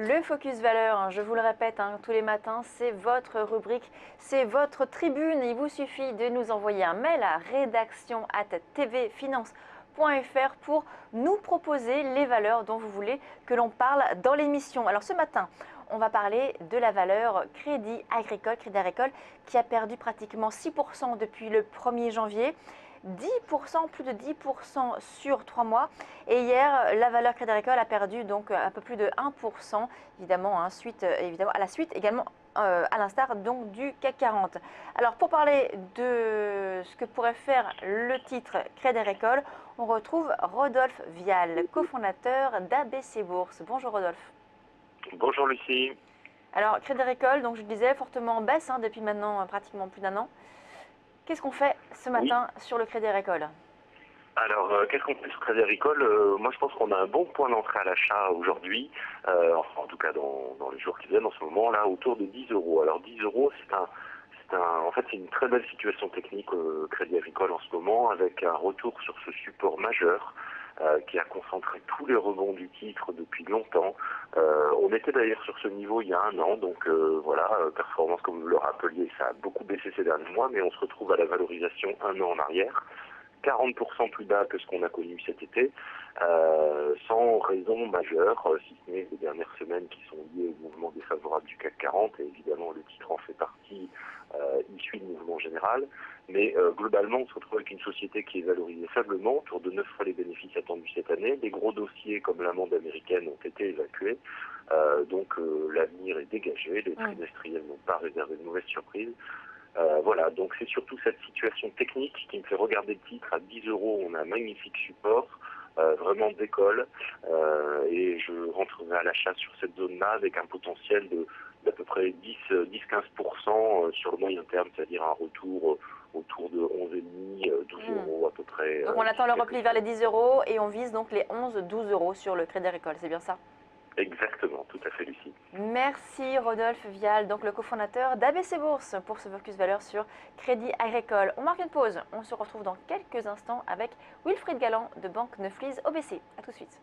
Le Focus Valeur, je vous le répète tous les matins, c'est votre rubrique, c'est votre tribune. Il vous suffit de nous envoyer un mail à rédaction@tvfinance.fr pour nous proposer les valeurs dont vous voulez que l'on parle dans l'émission. Alors ce matin, on va parler de la valeur Crédit Agricole qui a perdu pratiquement 6% depuis le 1er janvier. 10%, plus de 10% sur 3 mois. Et hier, la valeur Crédit Agricole a perdu donc un peu plus de 1%, évidemment, à la suite également, à l'instar donc du CAC 40. Alors pour parler de ce que pourrait faire le titre Crédit Agricole, on retrouve Rodolphe Vial, cofondateur d'ABC Bourse. Bonjour Rodolphe. Bonjour Lucie. Alors Crédit Agricole, donc je disais, fortement en baisse depuis maintenant pratiquement plus d'1 an. Qu'est-ce qu'on fait ce matin sur le Crédit Agricole? Alors, qu'est-ce qu'on fait sur Crédit Agricole? Moi, je pense qu'on a un bon point d'entrée à l'achat aujourd'hui, enfin, en tout cas dans les jours qui viennent, en ce moment, là, autour de 10 euros. Alors, 10 euros, en fait, c'est une très belle situation technique Crédit Agricole en ce moment, avec un retour sur ce support majeur qui a concentré tous les rebonds du titre depuis longtemps. On était d'ailleurs sur ce niveau il y a 1 an, donc voilà, performance comme vous le rappeliez, ça a beaucoup baissé ces derniers mois, mais on se retrouve à la valorisation 1 an en arrière. 40% plus bas que ce qu'on a connu cet été, sans raison majeure, si ce n'est les dernières semaines qui sont liées au mouvement défavorable du CAC 40, et évidemment le titre en fait partie, il suit le mouvement général, mais globalement on se retrouve avec une société qui est valorisée faiblement, autour de 9 fois les bénéfices attendus cette année. Les gros dossiers comme l'amende américaine ont été évacués, donc l'avenir est dégagé, les trimestriels n'ont pas réservé de mauvaises surprises. Voilà, donc c'est surtout cette situation technique qui me fait regarder le titre. À 10 euros, on a un magnifique support, vraiment décolle, et je rentrerai à l'achat sur cette zone-là avec un potentiel d'à peu près 10-15% sur le moyen terme, c'est-à-dire un retour autour de 11,5, 12 euros à peu près. Donc on attend le repli vers les 10 euros et on vise donc les 11-12 euros sur le Crédit Agricole, c'est bien ça? Exactement, tout à fait Lucie. Merci Rodolphe Vial, donc le cofondateur d'ABC Bourse pour ce focus valeur sur Crédit Agricole. On marque une pause, on se retrouve dans quelques instants avec Wilfried Galland de Banque Neuflize OBC. A tout de suite.